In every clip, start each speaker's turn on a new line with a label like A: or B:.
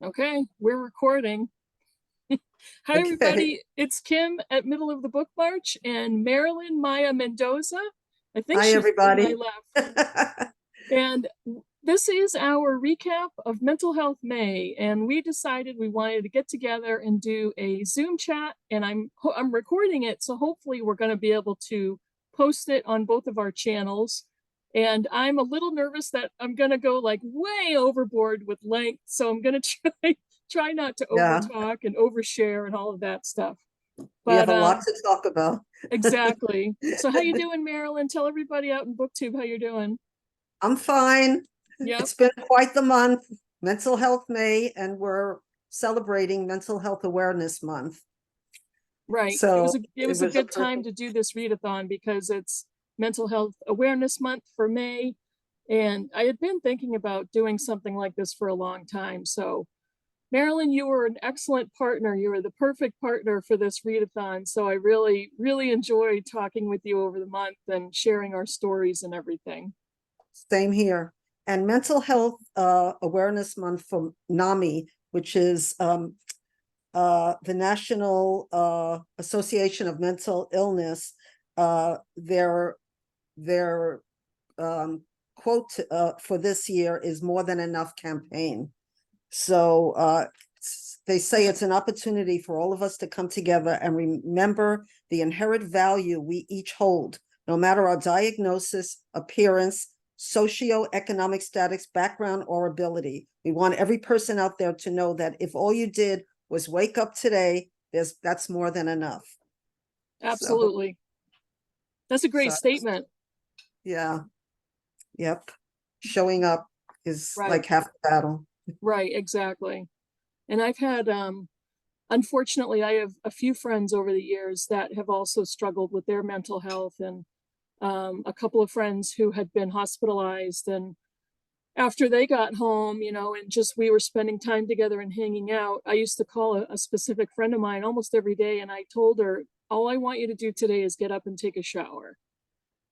A: Okay, we're recording. Hi,
B: Okay.
A: everybody. It's Kim at Middle of the Book March and Marilyn Mendoza. I think
B: Hi,
A: she's to my
B: everybody.
A: left. And this is our recap of Mental Health May. And we decided we wanted to get together and do a Zoom chat. And I'm recording it, so hopefully we're going to be able to post it on both of our channels. And I'm a little nervous that I'm going to go like way overboard with length. So I'm going to try not to
B: Yeah,
A: overtalk and overshare and all of that stuff.
B: we have
A: But
B: a lot to talk about.
A: exactly. So how you doing, Marilyn? Tell everybody out in BookTube how you're doing.
B: I'm fine.
A: Yep.
B: It's been quite the month, Mental Health May, and we're celebrating Mental Health Awareness Month.
A: Right. It was
B: So
A: a
B: a
A: good time
B: perfect,
A: to do this readathon because it's Mental Health Awareness Month for May. And I had been thinking about doing something like this for a long time. So Marilyn, you were an excellent partner. You were the perfect partner for this readathon. So I really, really enjoyed talking with you over the month and sharing our stories and everything.
B: same here. And Mental Health Awareness Month for NAMI, which is the National Association of Mental Illness, their quote for this year is "more than enough" campaign. So they say it's an opportunity for all of us to come together and remember the inherent value we each hold, no matter our diagnosis, appearance, socioeconomic status, background, or ability. We want every person out there to know that if all you did was wake up today, that's more than enough. So,
A: Absolutely. That's a great
B: so
A: statement.
B: yeah, yep. Showing up is
A: Right.
B: like half the battle.
A: Right. Exactly. And I've had, unfortunately, I have a few friends over the years that have also struggled with their mental health and a couple of friends who had been hospitalized. And after they got home, and just we were spending time together and hanging out, I used to call a specific friend of mine almost every day. And I told her, all I want you to do today is get up and take a shower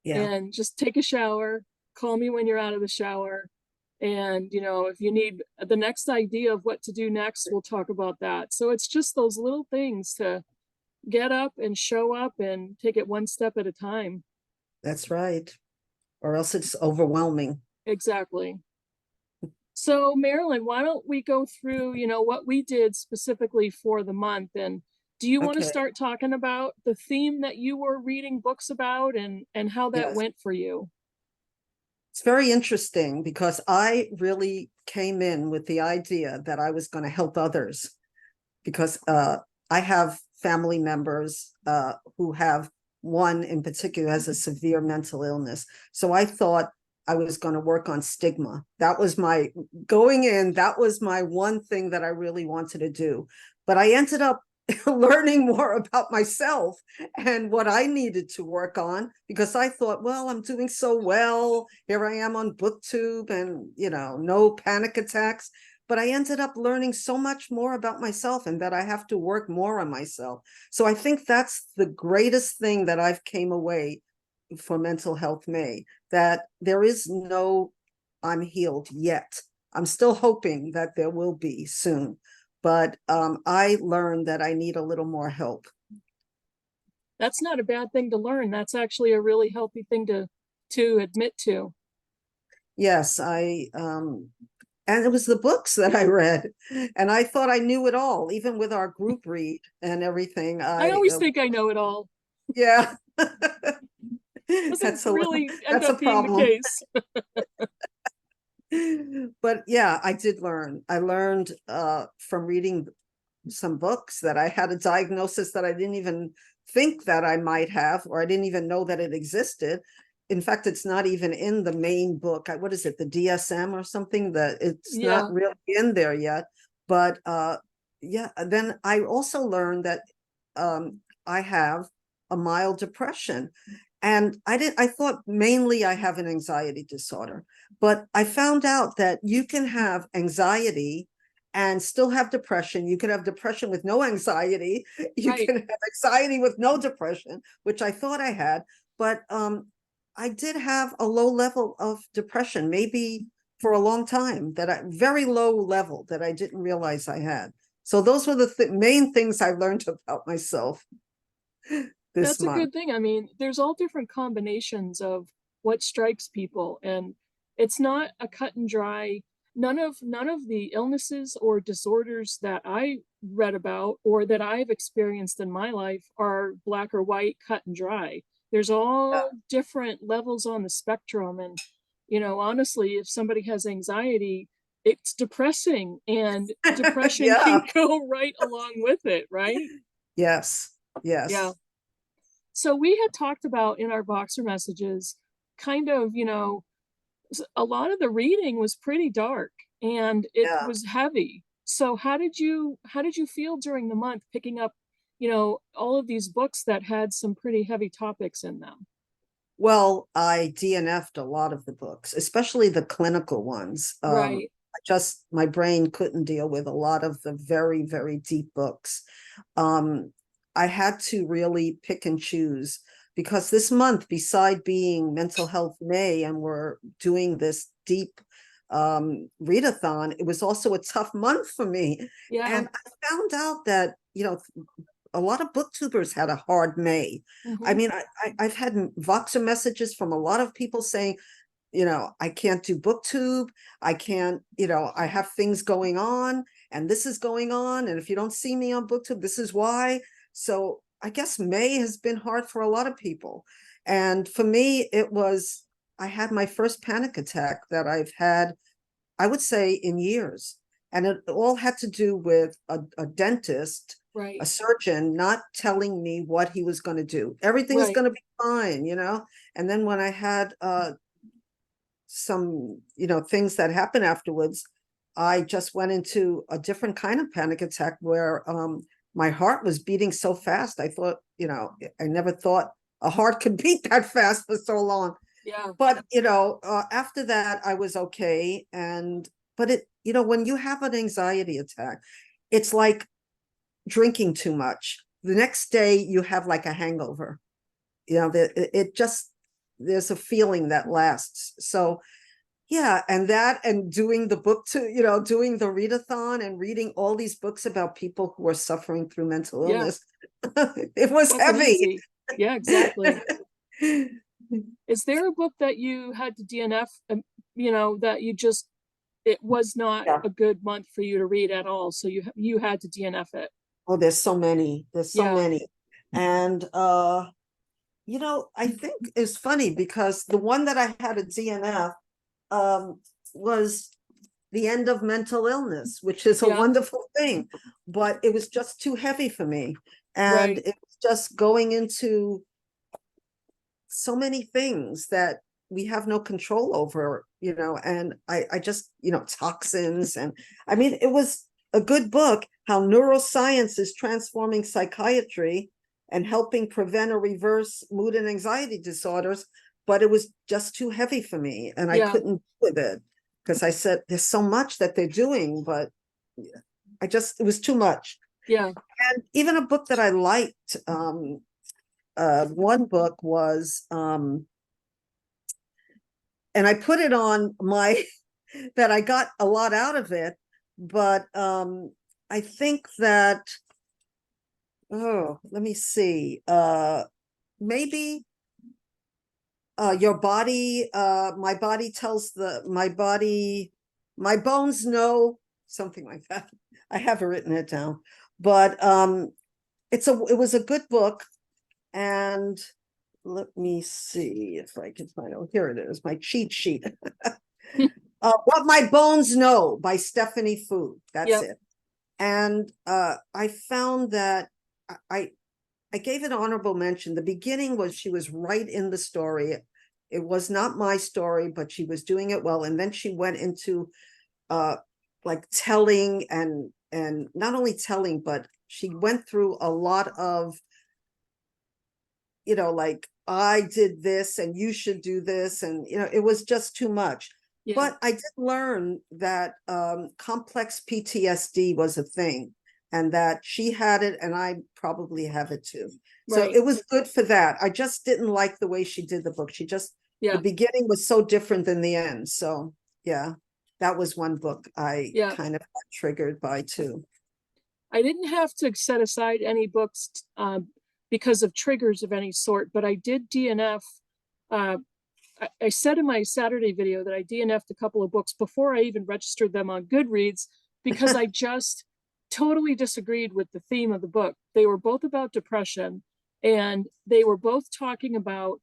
B: Yeah,
A: and just take a shower. Call me when you're out of the shower. And, if you need the next idea of what to do next, we'll talk about that. So it's just those little things to get up and show up and take it one step at a time.
B: that's right. Or else it's overwhelming.
A: Exactly. So, Marilyn, why don't we go through, what we did specifically for the month? And do you want to
B: Okay.
A: start talking about the theme that you were reading books about and how that
B: Yes.
A: went for you?
B: It's very interesting because I really came in with the idea that I was going to help others because I have family members who have one in particular has a severe mental illness. So I thought I was going to work on stigma. That was my going in. That was my one thing that I really wanted to do. But I ended up learning more about myself and what I needed to work on because I thought, well, I'm doing so well. Here I am on booktube and, no panic attacks. But I ended up learning so much more about myself and that I have to work more on myself. So I think that's the greatest thing that I've came away for Mental Health May, that there is no I'm healed yet. I'm still hoping that there will be soon. But I learned that I need a little more help.
A: That's not a bad thing to learn. That's actually a really healthy thing to admit to.
B: Yes, and it was the books that I read, and I thought I knew it all, even with our group read and everything.
A: I always think I know it all.
B: Yeah,
A: Doesn't
B: that's
A: really end
B: that's a
A: up being the
B: problem.
A: case.
B: But yeah, I did learn. I learned from reading some books that I had a diagnosis that I didn't even think that I might have, or I didn't even know that it existed. In fact, it's not even in the main book. What is it, the DSM or something? That it's
A: Yeah.
B: not really in there yet. But yeah, then I also learned that I have a mild depression. And I thought mainly I have an anxiety disorder, but I found out that you can have anxiety and still have depression. You can have depression with no anxiety. You
A: Right.
B: can have anxiety with no depression, which I thought I had. But I did have a low level of depression, maybe for a long time, that I very low level, that I didn't realize I had. So those were the main things I learned about myself this
A: That's a
B: month.
A: good thing. I mean, there's all different combinations of what strikes people, and it's not a cut and dry. None of the illnesses or disorders that I read about or that I've experienced in my life are black or white, cut and dry. There's
B: Yeah.
A: all different levels on the spectrum, and honestly, if somebody has anxiety, it's depressing, and depression
B: Yeah.
A: can go right along with it, right?
B: Yes.
A: Yeah.
B: Yes.
A: So we had talked about in our Voxer messages, kind of, a lot of the reading was pretty dark and it
B: Yeah.
A: was heavy. So how did you feel during the month picking up, all of these books that had some pretty heavy topics in them?
B: Well, I DNF'd a lot of the books, especially the clinical ones.
A: Right.
B: My brain couldn't deal with a lot of the very, very deep books. Um, I had to really pick and choose, because this month, beside being Mental Health May, and we're doing this deep readathon, it was also a tough month for me.
A: Yeah.
B: And I found out that, a lot of booktubers had a hard May. I
A: Hmm.
B: mean, I've had Voxer messages from a lot of people saying, I can't do booktube. I can't, I have things going on, and this is going on. And if you don't see me on booktube, this is why. So I guess May has been hard for a lot of people. And for me, I had my first panic attack that I've had, I would say, in years. And it all had to do with a dentist, a
A: Right.
B: surgeon, not telling me what he was going to do. Everything is
A: Right.
B: going to be fine. And then when I had some, things that happened afterwards, I just went into a different kind of panic attack where my heart was beating so fast. I thought, I never thought a heart could beat that fast for so long.
A: Yeah.
B: But, after that, I was okay. But when you have an anxiety attack, it's like drinking too much. The next day you have like a hangover. It just, there's a feeling that lasts. So yeah, and doing the book doing the readathon and reading all these books about people who are suffering through mental
A: Yeah.
B: illness. It was
A: Wasn't
B: heavy.
A: easy. Yeah, exactly. Is there a book that you had to DNF, that it was not
B: Yeah.
A: a good month for you to read at all, so you had to DNF it?
B: Oh, there's so many. There's so
A: Yeah.
B: many. And I think it's funny because the one that I had a DNF was the end of mental illness, which is a
A: Yeah.
B: wonderful thing, but it was just too heavy for me. And
A: Right.
B: it was just going into so many things that we have no control over, and I just, toxins. And I mean, it was a good book, How Neuroscience is Transforming Psychiatry and Helping Prevent or Reverse Mood and Anxiety Disorders. But it was just too heavy for me, and I
A: Yeah.
B: couldn't deal with it, because I said, there's so much that they're doing, but it was too much.
A: Yeah.
B: And even a book that I liked, one book was, and I put it on my, that I got a lot out of it, but I think that, let me see, maybe your body, my bones know, something like that. I haven't written it down, but it was a good book. And let me see if I can find, oh, here it is, my cheat sheet. What My Bones Know by Stephanie Fu. That's
A: Yep.
B: it. And I found that I I gave it honorable mention. The beginning was, she was right in the story. It was not my story, but she was doing it well. And then she went into like telling, and not only telling, but she went through a lot of, like, I did this and you should do this. And, it was just too much.
A: Yeah.
B: But I did learn that complex PTSD was a thing, and that she had it and I probably have it too. So
A: Right.
B: it was good for that. I just didn't like the way she did the book. The
A: Yeah.
B: beginning was so different than the end. So yeah. that was one book I
A: Yeah.
B: kind of got triggered by too.
A: I didn't have to set aside any books because of triggers of any sort, but I did DNF. I said in my Saturday video that I DNF'd a couple of books before I even registered them on Goodreads because I just totally disagreed with the theme of the book. They were both about depression, and they were both talking about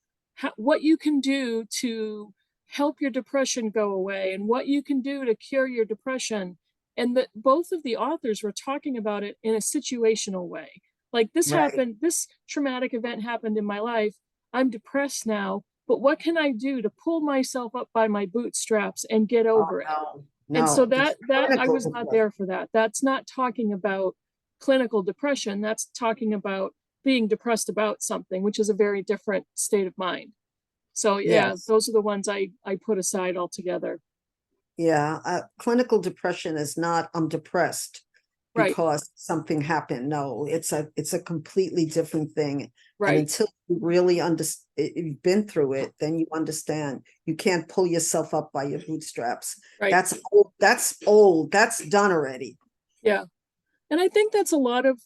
A: what you can do to help your depression go away and what you can do to cure your depression. And that both of the authors were talking about it in a situational way. Like this happened, this traumatic event happened in my life. I'm depressed now, but what can I do to pull myself up by my bootstraps and get over it? And so that I was not there for that. That's not talking about clinical depression. That's talking about being depressed about something, which is a very different state of mind. So yeah, those are the ones I put aside altogether.
B: Yeah, clinical depression is not I'm depressed because something happened. No, it's a completely different thing. And until you really you've been through it, then you understand you can't pull yourself up by your bootstraps. That's old. That's done already.
A: Yeah. And I think that's a lot of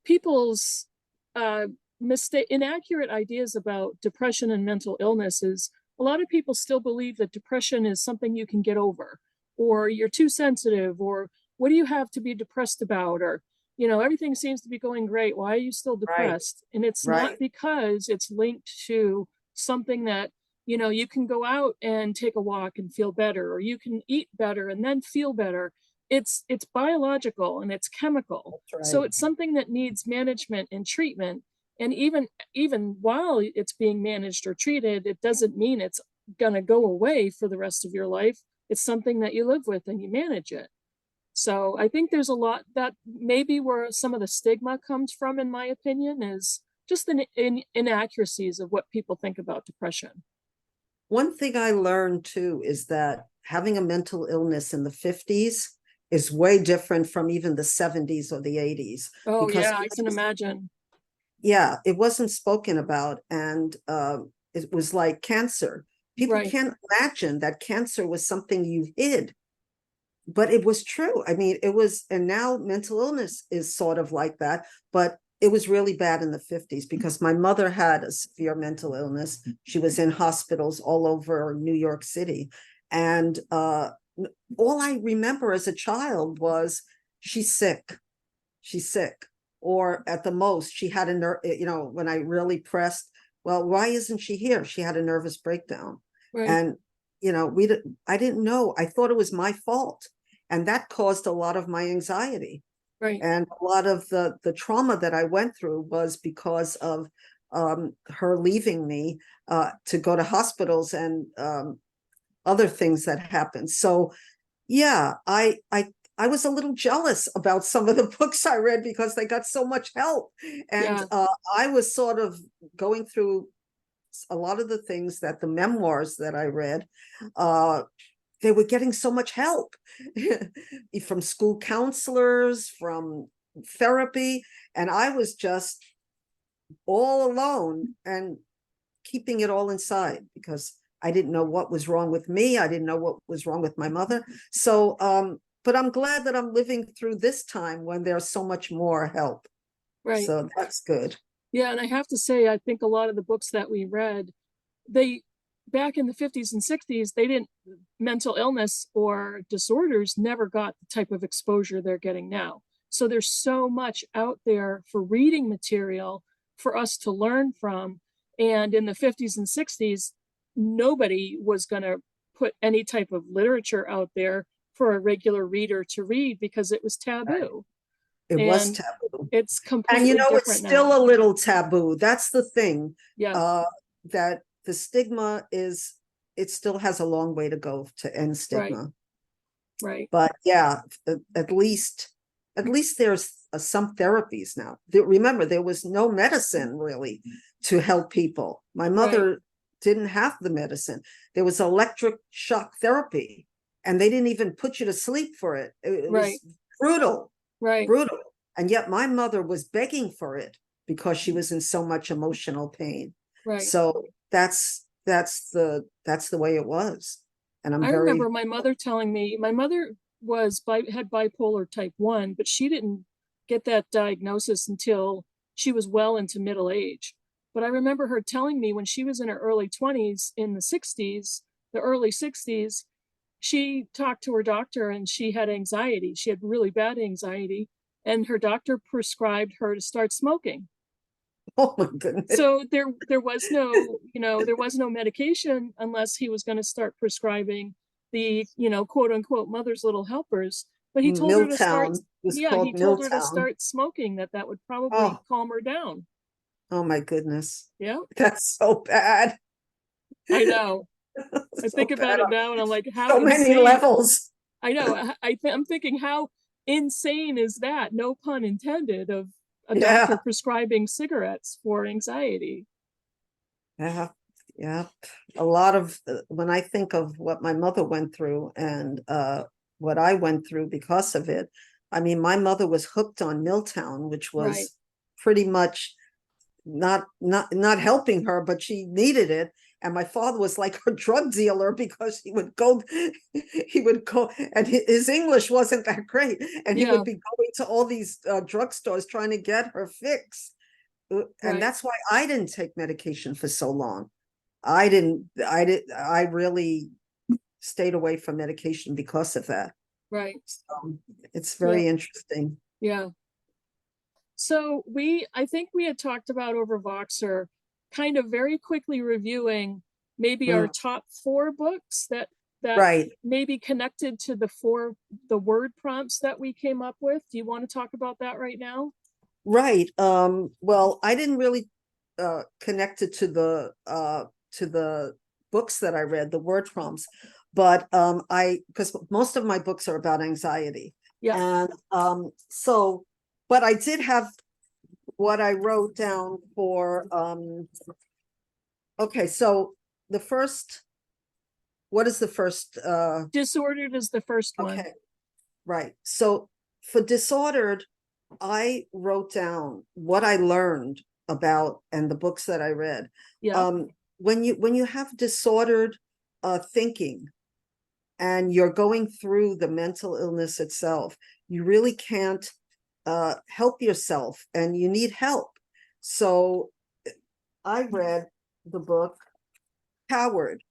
A: people's inaccurate ideas about depression and mental illness. Is a lot of people still believe that depression is something you can get over, or you're too sensitive, or what do you have to be depressed about, or everything seems to be going great, why are you still depressed? And it's not because it's linked to something that you can go out and take a walk and feel better, or you can eat better and then feel better. It's biological and it's chemical. So it's something that needs management and treatment. And even while it's being managed or treated, it doesn't mean it's gonna go away for the rest of your life. It's something that you live with and you manage it. So I think there's a lot that maybe where some of the stigma comes from, in my opinion, is just the inaccuracies of what people think about depression.
B: One thing I learned too is that having a mental illness in the 50s is way different from even the 70s or the 80s.
A: Oh yeah, I can imagine.
B: Yeah, it wasn't spoken about, and it was like cancer. People can't imagine that cancer was something you hid, but it was true. I mean, it was, and now mental illness is sort of like that, but it was really bad in the 50s because my mother had a severe mental illness. She was in hospitals all over New York City. And all I remember as a child was she's sick. Or at the most, she had when I really pressed, well, why isn't she here? She had a nervous breakdown. And, I didn't know. I thought it was my fault. And that caused a lot of my anxiety. And a lot of the trauma that I went through was because of her leaving me to go to hospitals and other things that happened. So yeah, I was a little jealous about some of the books I read because they got so much help. And I was sort of going through a lot of the things that the memoirs that I read, they were getting so much help from school counselors, from therapy. And I was just all alone and keeping it all inside because I didn't know what was wrong with me. I didn't know what was wrong with my mother. So, but I'm glad that I'm living through this time when there's so much more help. So that's good.
A: Yeah, and I have to say, I think a lot of the books that we read, back in the 50s and 60s, mental illness or disorders never got the type of exposure they're getting now. So there's so much out there for reading material for us to learn from. And in the 50s and 60s, nobody was going to put any type of literature out there for a regular reader to read because it was taboo.
B: It was taboo.
A: It's completely
B: and
A: different
B: it's still
A: now.
B: a little taboo. That's the thing.
A: Yeah.
B: That the stigma is, it still has a long way to go to end stigma.
A: Right.
B: But yeah, at least there's some therapies now. Remember, there was no medicine really to help people. My mother didn't have the medicine. There was electric shock therapy, and they didn't even put you to sleep for it. It was brutal. Brutal. And yet my mother was begging for it because she was in so much emotional pain. So that's the way it was. And I'm
A: I
B: very,
A: remember my mother telling me, my mother had bipolar type 1, but she didn't get that diagnosis until she was well into middle age. But I remember her telling me when she was in her early 20s in the early 60s, she talked to her doctor and she had anxiety. She had really bad anxiety, and her doctor prescribed her to start smoking.
B: oh my goodness.
A: So there was no, there was no medication unless he was going to start prescribing the, quote unquote mother's little helpers. But he told her to start,
B: Milltown was
A: yeah, he
B: called
A: told her to
B: Milltown.
A: start smoking, that would probably
B: Oh,
A: calm her down.
B: oh my goodness.
A: Yeah,
B: That's so bad.
A: I know. I
B: So
A: think about
B: bad
A: it
B: on
A: now and I'm like, how
B: so many
A: insane.
B: levels.
A: I know. I'm thinking, how insane is that? No pun intended, of a doctor
B: Yeah.
A: prescribing cigarettes for anxiety.
B: Yeah. Yeah. A lot of when I think of what my mother went through and what I went through because of it, I mean, my mother was hooked on Milltown, which
A: Right.
B: was pretty much not helping her, but she needed it. And my father was like her drug dealer because he would go, and his English wasn't that great, and he
A: Yeah.
B: would be going to all these drugstores trying to get her fix. And
A: Right.
B: that's why I didn't take medication for so long. I really stayed away from medication because of that.
A: Right.
B: So it's
A: Yeah.
B: very interesting.
A: Yeah. So I think we had talked about over Voxer, kind of very quickly reviewing maybe our
B: Mm,
A: top 4 books that
B: right.
A: may be connected to the word prompts that we came up with. Do you want to talk about that right now?
B: Right. Well, I didn't really connect it to the books that I read, the word prompts, but I because most of my books are about anxiety.
A: Yeah.
B: And so but I did have what I wrote down for okay, so the first what is the first
A: Disordered is the first one.
B: okay, right. So for disordered, I wrote down what I learned about and the books that I read.
A: Yeah.
B: Um, when you have disordered thinking and you're going through the mental illness itself, you really can't help yourself and you need help. So I read the book Coward,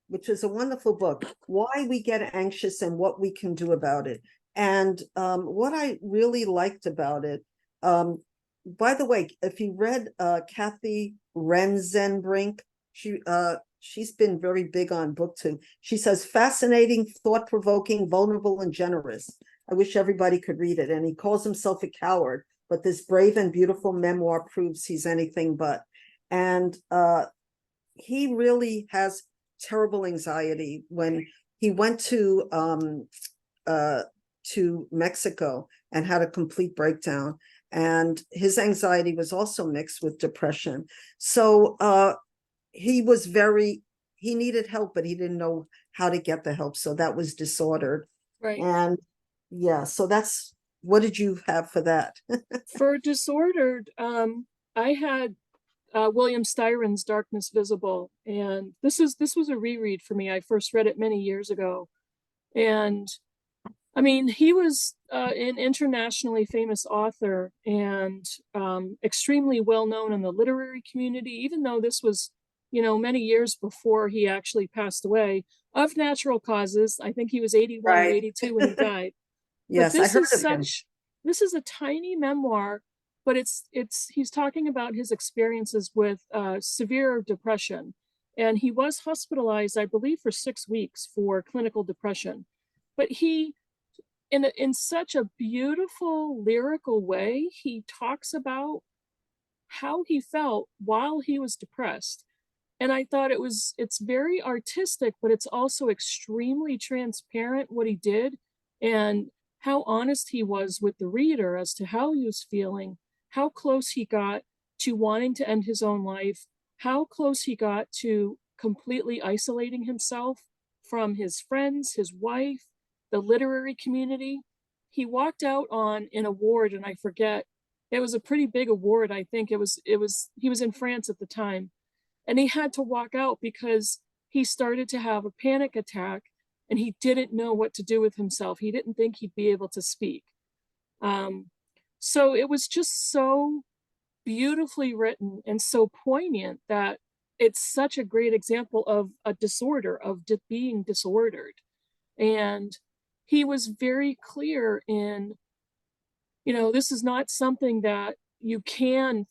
B: which is a wonderful book, Why We Get Anxious and What We Can Do About It. And what I really liked about it, by the way, if you read Kathy Renzenbrink, she's been very big on booktube. She says, fascinating, thought-provoking, vulnerable, and generous. I wish everybody could read it. And he calls himself a coward, but this brave and beautiful memoir proves he's anything but. And he really has terrible anxiety. When he went to Mexico and had a complete breakdown, and his anxiety was also mixed with depression. So he was he needed help, but he didn't know how to get the help. So that was disordered.
A: Right.
B: And yeah, so that's what did you have for that?
A: For disordered, I had William Styron's Darkness Visible, and this was a reread for me. I first read it many years ago, and I mean, he was an internationally famous author and extremely well known in the literary community, even though this was, many years before he actually passed away of natural causes. I think he was 81 or
B: Right.
A: 82 when he died. But
B: Yes, I heard of him.
A: this is a tiny memoir, but he's talking about his experiences with severe depression. And he was hospitalized, I believe, for 6 weeks for clinical depression. But he, in such a beautiful lyrical way, he talks about how he felt while he was depressed. And I thought it's very artistic, but it's also extremely transparent what he did and how honest he was with the reader as to how he was feeling, how close he got to wanting to end his own life, how close he got to completely isolating himself from his friends, his wife, the literary community. He walked out on an award, and I forget, it was a pretty big award. I think he was in France at the time, and he had to walk out because he started to have a panic attack and he didn't know what to do with himself. He didn't think he'd be able to speak. So it was just so beautifully written and so poignant that it's such a great example of a disorder, of being disordered. And he was very clear in, this is not something that you can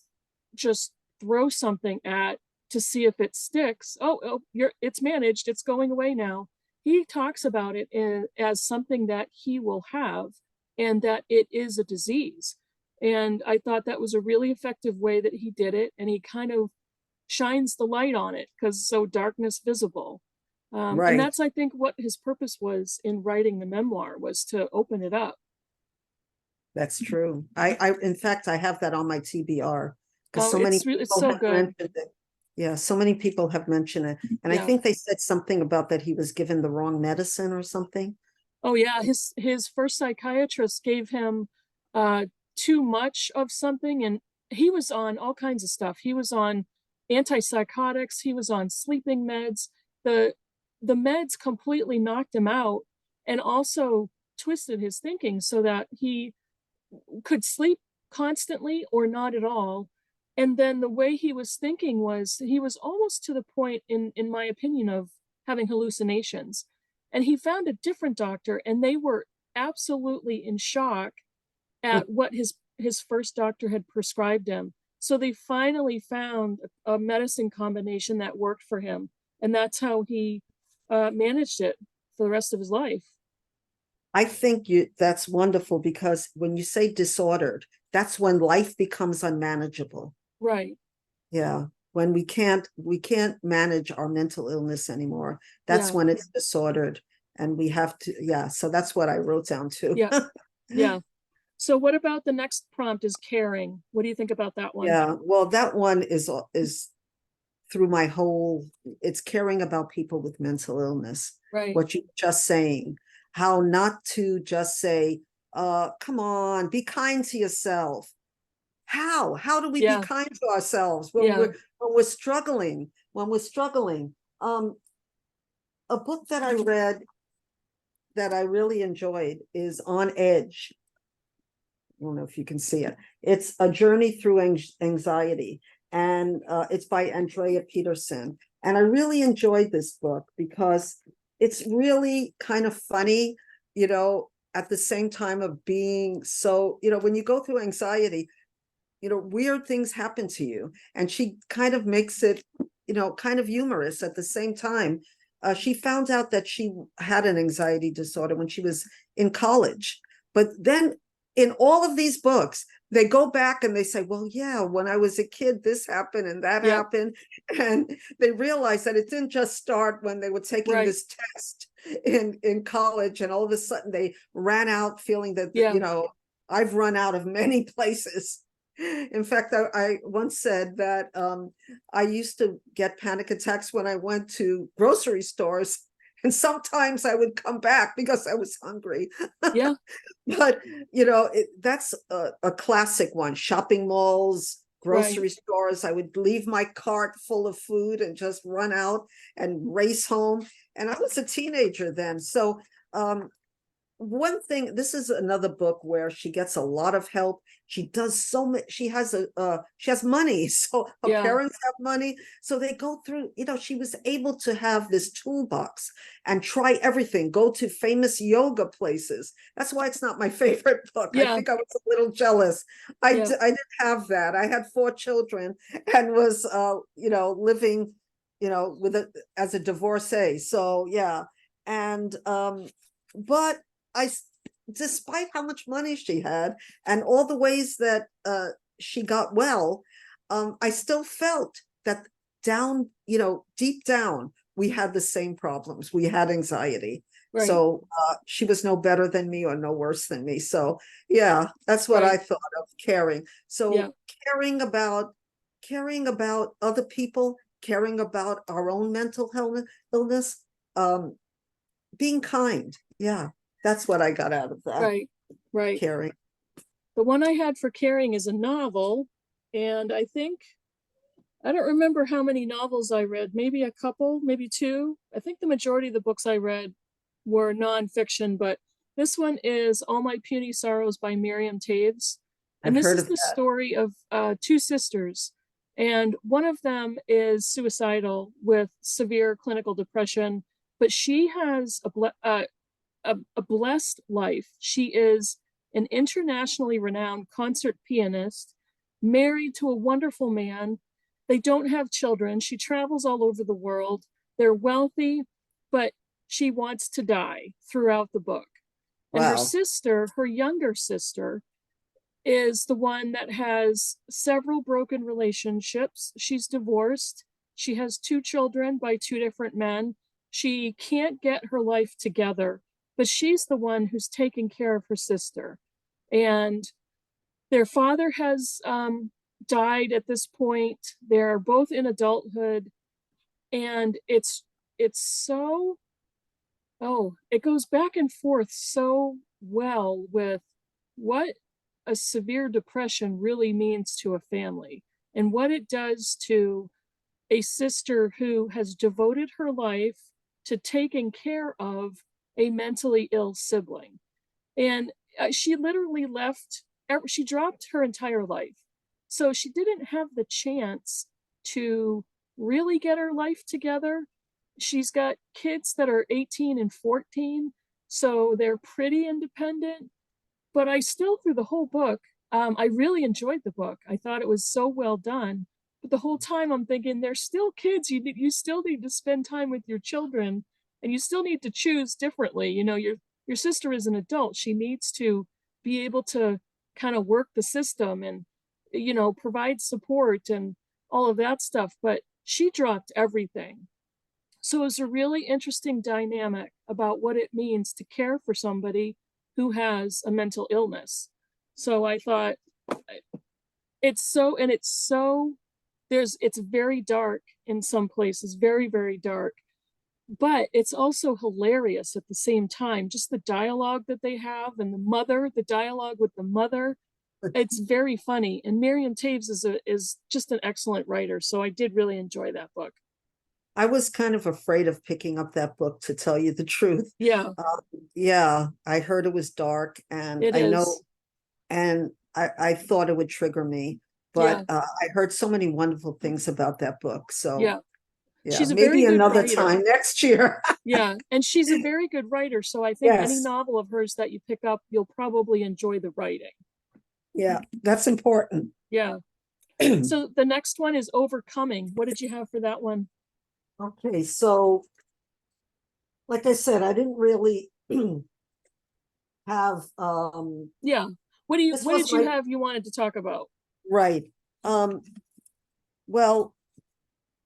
A: just throw something at to see if it sticks. It's managed, it's going away now. He talks about it as something that he will have, and that it is a disease. And I thought that was a really effective way that he did it. And he kind of shines the light on it because so darkness visible. And
B: Right.
A: that's, I think, what his purpose was in writing the memoir, was to open it up.
B: That's true. In fact, I have that on my TBR because
A: Oh,
B: so many
A: it's
B: people
A: so
B: have
A: good.
B: mentioned it. Yeah, so many people have mentioned it. And I
A: Yeah.
B: think they said something about that he was given the wrong medicine or something.
A: Oh yeah, his first psychiatrist gave him too much of something, and he was on all kinds of stuff. He was on antipsychotics, he was on sleeping meds. The meds completely knocked him out and also twisted his thinking so that he could sleep constantly or not at all. And then the way he was thinking was, he was almost to the point, in my opinion, of having hallucinations. And he found a different doctor, and they were absolutely in shock at what his first doctor had prescribed him. So they finally found a medicine combination that worked for him, and that's how he managed it for the rest of his life.
B: I think that's wonderful because when you say disordered, that's when life becomes unmanageable.
A: Right.
B: Yeah. When we can't manage our mental illness anymore. That's when it's disordered. And we have to, so that's what I wrote down too.
A: Yeah. So what about the next prompt, is caring? What do you think about that one?
B: Yeah, well, that one is through my whole, it's caring about people with mental illness.
A: Right.
B: What you're just saying, how not to just say, come on, be kind to yourself. How do we be kind to ourselves when we're struggling? A book that I read that I really enjoyed is On Edge. I don't know if you can see it. It's a journey through anxiety, and it's by Andrea Petersen. And I really enjoyed this book because it's really kind of funny, at the same time of being so, when you go through anxiety, weird things happen to you. And she kind of makes it, kind of humorous at the same time. She found out that she had an anxiety disorder when she was in college. But then in all of these books, they go back and they say, well, yeah, when I was a kid, this happened and that happened. And they realize that it didn't just start when they were taking this test in college, and all of a sudden they ran out feeling that, I've run out of many places. In fact, I once said that I used to get panic attacks when I went to grocery stores, and sometimes I would come back because I was hungry.
A: Yeah.
B: But, that's a classic one. Shopping malls, grocery stores. I would leave my cart full of food and just run out and race home. And I was a teenager then. So one thing, this is another book where she gets a lot of help. She does so much. She has money, so her parents have money, so they go through, she was able to have this toolbox and try everything, go to famous yoga places. That's why it's not my favorite book. I think I was a little jealous. I didn't have that. I had 4 children and was living as a divorcee. So and but despite how much money she had and all the ways that she got well, I still felt that deep down, we had the same problems. We had anxiety. Right. So she was no better than me or no worse than me. So that's what I thought of caring. So caring about other people, caring about our own mental illness, being kind. Yeah. That's what I got out of that.
A: Right.
B: Caring.
A: The one I had for caring is a novel. And I don't remember how many novels I read, maybe a couple, maybe 2. I think the majority of the books I read were nonfiction, but this one is All My Puny Sorrows by Miriam Taves. And
B: I've
A: this
B: heard
A: is
B: of
A: the
B: that.
A: story of two sisters. And one of them is suicidal with severe clinical depression, but she has a blessed life. She is an internationally renowned concert pianist, married to a wonderful man. They don't have children. She travels all over the world. They're wealthy, but she wants to die throughout the book. And her
B: Wow.
A: sister, her younger sister, is the one that has several broken relationships. She's divorced. She has two children by two different men. She can't get her life together, but she's the one who's taking care of her sister. And their father has died at this point. They're both in adulthood, and it's so, oh, it goes back and forth so well with what a severe depression really means to a family and what it does to a sister who has devoted her life to taking care of a mentally ill sibling. And she literally left, she dropped her entire life. So she didn't have the chance to really get her life together. She's got kids that are 18 and 14, so they're pretty independent. But I still, through the whole book, I really enjoyed the book. I thought it was so well done. But the whole time I'm thinking, they're still kids. You still need to spend time with your children, and you still need to choose differently. You know, your sister is an adult. She needs to be able to kind of work the system and, you know, provide support and all of that stuff. But she dropped everything. So it's a really interesting dynamic about what it means to care for somebody who has a mental illness. So I thought it's so, and it's so, it's very dark in some places, very, very dark, but it's also hilarious at the same time. Just the dialogue that they have and the dialogue with the mother, it's very funny. And Miriam Taves is just an excellent writer. So I did really enjoy that book.
B: I was kind of afraid of picking up that book, to tell you the truth.
A: Yeah,
B: Yeah, I heard it was dark, and
A: it
B: I know,
A: is.
B: and I thought it would trigger me,
A: Yeah,
B: but I heard so many wonderful things about that book. So
A: yeah.
B: yeah,
A: She's a very
B: maybe
A: good
B: another
A: writer.
B: time next year.
A: Yeah, and she's a very good writer. So I think any
B: Yes,
A: novel of hers that you pick up, you'll probably enjoy the writing.
B: yeah, that's important.
A: Yeah. So the next one is Overcoming. What did you have for that one?
B: Okay, so like I said, I didn't really have
A: Yeah.
B: this
A: What
B: was
A: did you
B: my
A: have you wanted to talk about?
B: right. Um, well,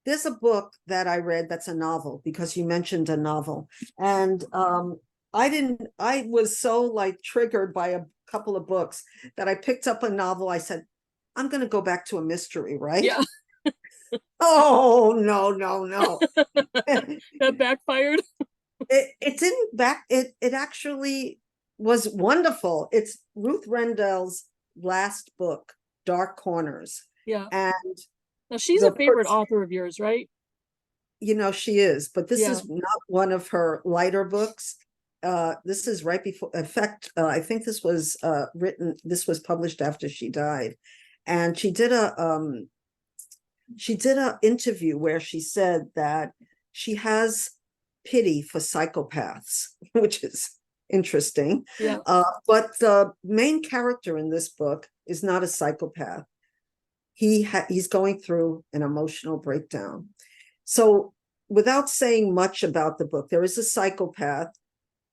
B: there's a book that I read that's a novel, because you mentioned a novel. And I was so like triggered by a couple of books that I picked up a novel. I said, I'm going to go back to a mystery, right?
A: Yeah,
B: Oh, no, no, no.
A: that backfired.
B: It didn't back, it actually was wonderful. It's Ruth Rendell's last book, Dark Corners.
A: Yeah.
B: And
A: Now she's a
B: the
A: favorite author of yours, right?
B: she is, but this
A: Yeah.
B: is not one of her lighter books. This is right before, in fact, I think this was this was published after she died. And she did a interview where she said that she has pity for psychopaths, which is interesting.
A: Yeah.
B: But the main character in this book is not a psychopath. He's going through an emotional breakdown. So without saying much about the book, there is a psychopath,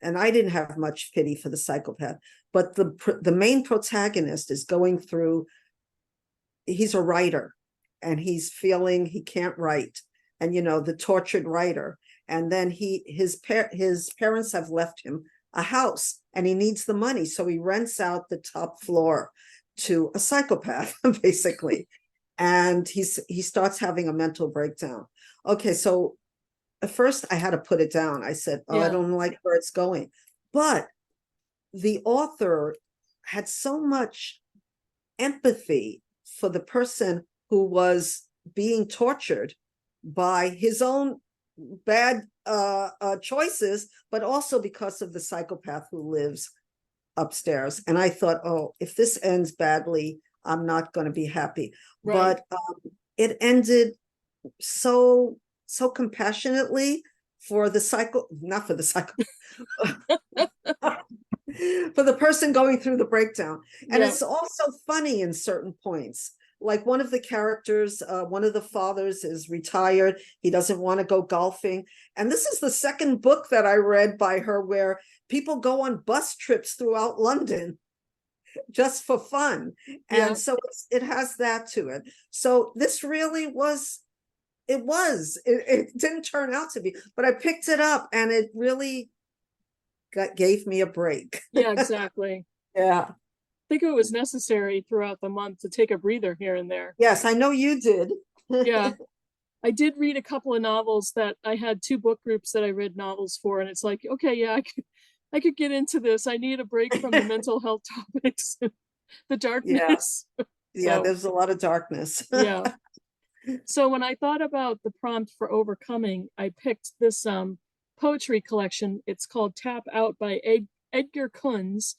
B: and I didn't have much pity for the psychopath, but the main protagonist is going through, he's a writer, and he's feeling he can't write, and the tortured writer. And then his parents have left him a house, and he needs the money, so he rents out the top floor to a psychopath, basically. And he starts having a mental breakdown. Okay, so at first I had to put it down. I said, oh, I
A: Yeah.
B: don't like where it's going. But the author had so much empathy for the person who was being tortured by his own bad choices, but also because of the psychopath who lives upstairs. And I thought, oh, if this ends badly, I'm not going to be happy.
A: Right.
B: But it ended so compassionately for the psycho, not for the psycho, for the person going through the breakdown. And
A: Yeah.
B: it's also funny in certain points. Like one of the characters, one of the fathers is retired. He doesn't want to go golfing. And this is the second book that I read by her where people go on bus trips throughout London just for fun.
A: Yeah.
B: And so it has that to it. So this really was, it didn't turn out to be, but I picked it up and it really gave me a break.
A: Yeah, exactly.
B: Yeah.
A: I think it was necessary throughout the month to take a breather here and there.
B: Yes, I know you did.
A: Yeah. I did read a couple of novels that I had 2 book groups that I read novels for, and it's like, okay, yeah, I could get into this. I need a break from the mental health topics, the darkness.
B: Yeah,
A: So,
B: there's a lot of darkness.
A: yeah. So when I thought about the prompt for overcoming, I picked this poetry collection. It's called Tap Out by Edgar Kunz.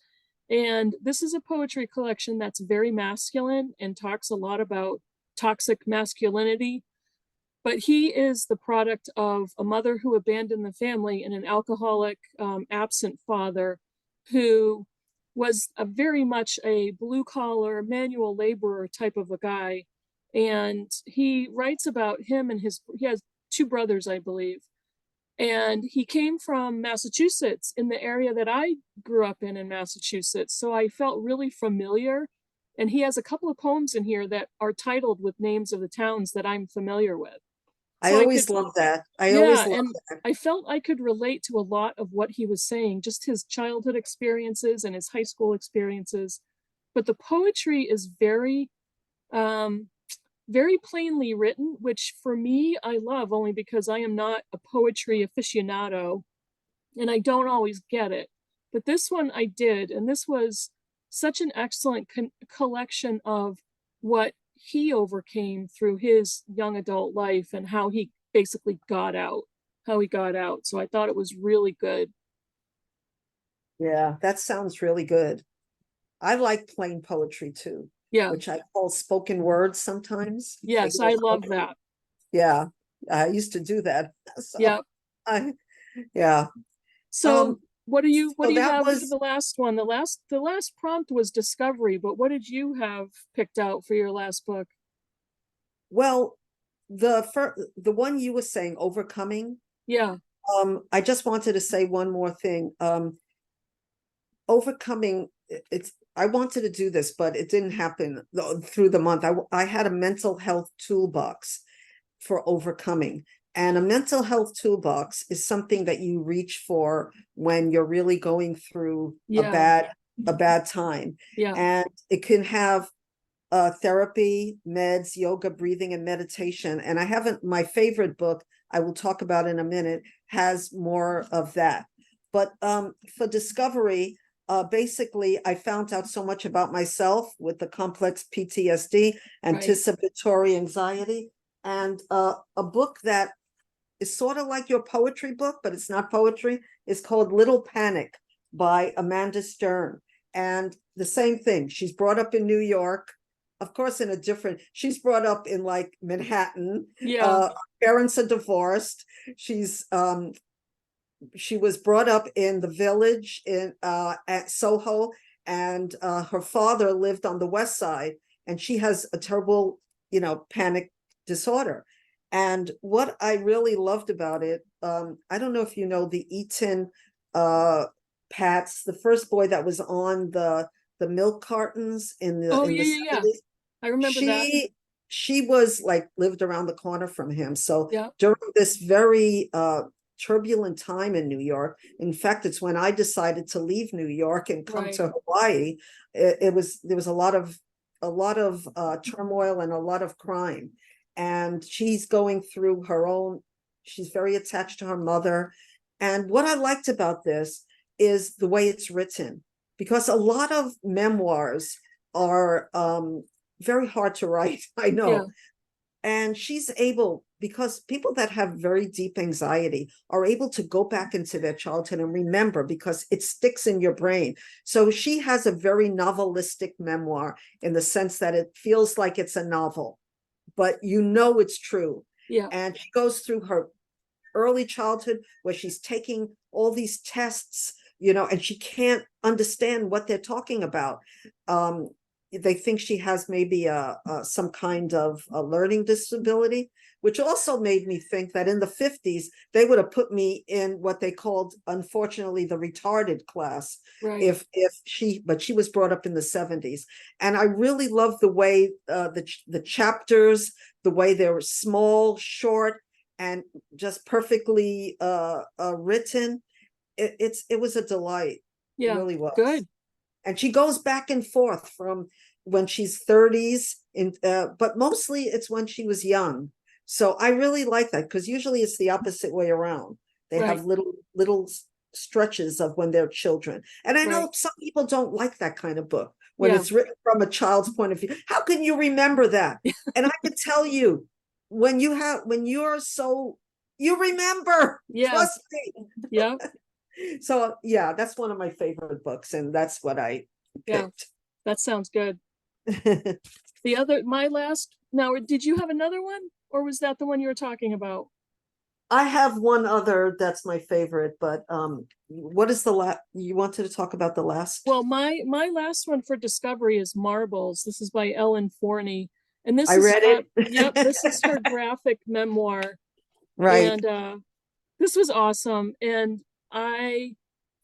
A: And this is a poetry collection that's very masculine and talks a lot about toxic masculinity. But he is the product of a mother who abandoned the family and an alcoholic, absent father who was very much a blue collar manual laborer type of a guy. And he writes about him and he has 2 brothers, I believe. And he came from Massachusetts, in the area that I grew up in Massachusetts. So I felt really familiar. And he has a couple of poems in here that are titled with names of the towns that I'm familiar with.
B: I always love that. I always love that.
A: I felt I could relate to a lot of what he was saying, just his childhood experiences and his high school experiences. But the poetry is very, very plainly written, which for me, I love only because I am not a poetry aficionado and I don't always get it. But this one I did, and this was such an excellent collection of what he overcame through his young adult life and how he basically got out, So I thought it was really good.
B: Yeah, that sounds really good. I like plain poetry too.
A: Yeah.
B: Which I call spoken words sometimes.
A: Yes, I love that.
B: Yeah, I used to do that. So
A: yeah.
B: Yeah.
A: So what do you have
B: was,
A: for the last one? The last prompt was discovery, but what did you have picked out for your last book?
B: Well, the one you were saying, overcoming.
A: Yeah.
B: I just wanted to say one more thing. Overcoming, I wanted to do this, but it didn't happen through the month. I had a mental health toolbox for overcoming. And a mental health toolbox is something that you reach for when you're really going through a bad time.
A: Yeah.
B: And it can have therapy, meds, yoga, breathing, and meditation. And I haven't, my favorite book, I will talk about in a minute, has more of that. But for discovery, basically, I found out so much about myself with the complex PTSD, anticipatory anxiety, and a book that is sort of like your poetry book, but it's not poetry. It's called Little Panic by Amanda Stern. And the same thing, she's brought up in New York, of course, she's brought up in like Manhattan.
A: Yeah.
B: Parents are divorced. She was brought up in the village at Soho, and her father lived on the West Side, and she has a terrible, panic disorder. And what I really loved about it, I don't know if you know the Eaton Pats, the first boy that was on the milk cartons in the 70s.
A: I remember that.
B: She was like lived around the corner from him. So
A: yeah.
B: During this very turbulent time in New York, in fact, it's when I decided to leave New York and come to Hawaii. There was a lot of turmoil and a lot of crime. And she's going through her own, she's very attached to her mother. And what I liked about this is the way it's written, because a lot of memoirs are very hard to write, I know.
A: Yeah.
B: And she's able, because people that have very deep anxiety are able to go back into their childhood and remember, because it sticks in your brain. So she has a very novelistic memoir in the sense that it feels like it's a novel, but you know it's true.
A: Yeah.
B: And she goes through her early childhood where she's taking all these tests, and she can't understand what they're talking about. They think she has maybe some kind of a learning disability, which also made me think that in the 50s, they would have put me in what they called, unfortunately, the retarded class.
A: Right.
B: But she was brought up in the 70s. And I really love the way the chapters, the way they were small, short, and just perfectly written. It was a delight. It
A: Yeah.
B: really was.
A: Good.
B: And she goes back and forth from when she's 30s, but mostly it's when she was young. So I really like that, because usually it's the opposite way around. They
A: Right.
B: have little stretches of when they're children. And I know
A: Right.
B: some people don't like that kind of book when
A: Yeah.
B: it's written from a child's point of view. How can you remember that? And I can tell you, when you're so, you remember.
A: Yeah.
B: Trust me.
A: Yeah.
B: So yeah, that's one of my favorite books, and that's what I
A: Yeah.
B: picked.
A: That sounds good. Now, did you have another one, or was that the one you were talking about?
B: I have one other that's my favorite, but what is the last you wanted to talk about? The last?
A: Well, my last one for discovery is Marbles. This is by Ellen Forney, and
B: I read it.
A: yep, this is her graphic memoir,
B: Right.
A: and this was awesome. And I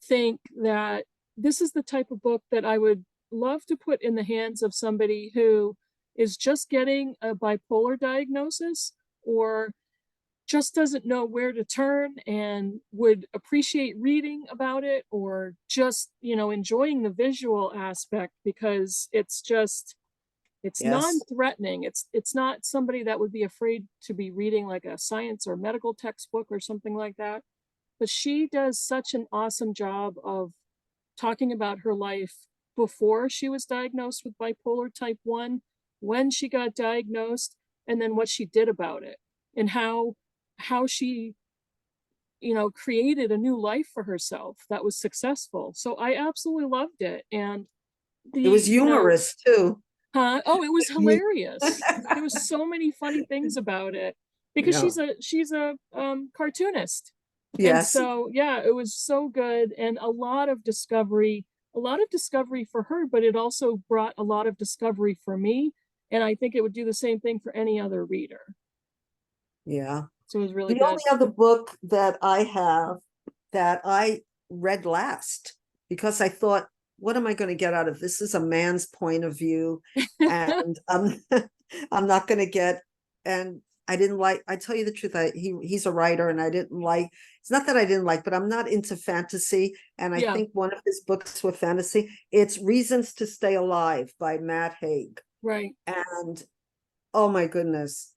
A: think that this is the type of book that I would love to put in the hands of somebody who is just getting a bipolar diagnosis, or just doesn't know where to turn and would appreciate reading about it, or just, enjoying the visual aspect, because it's
B: Yes.
A: non-threatening. It's not somebody that would be afraid to be reading like a science or medical textbook or something like that. But she does such an awesome job of talking about her life before she was diagnosed with bipolar type 1, when she got diagnosed, and then what she did about it, and how she created a new life for herself that was successful. So I absolutely loved it. And
B: It was humorous too.
A: oh, it was
B: You-
A: hilarious. There was so many funny things about it, because
B: Yeah.
A: she's a cartoonist. And
B: Yes.
A: so, yeah, it was so good, and a lot of discovery for her, but it also brought a lot of discovery for me. And I think it would do the same thing for any other reader.
B: Yeah.
A: So it was really
B: The
A: good.
B: only other book that I have that I read last, because I thought, what am I going to get out of this? Is a man's point of view, and I'm not going to get. And I didn't like. I tell you the truth. He's a writer, and I didn't like. It's not that I didn't like, but I'm not into fantasy. And I
A: Yeah.
B: think one of his books were fantasy. It's Reasons to Stay Alive by Matt Haig.
A: Right.
B: And oh my goodness,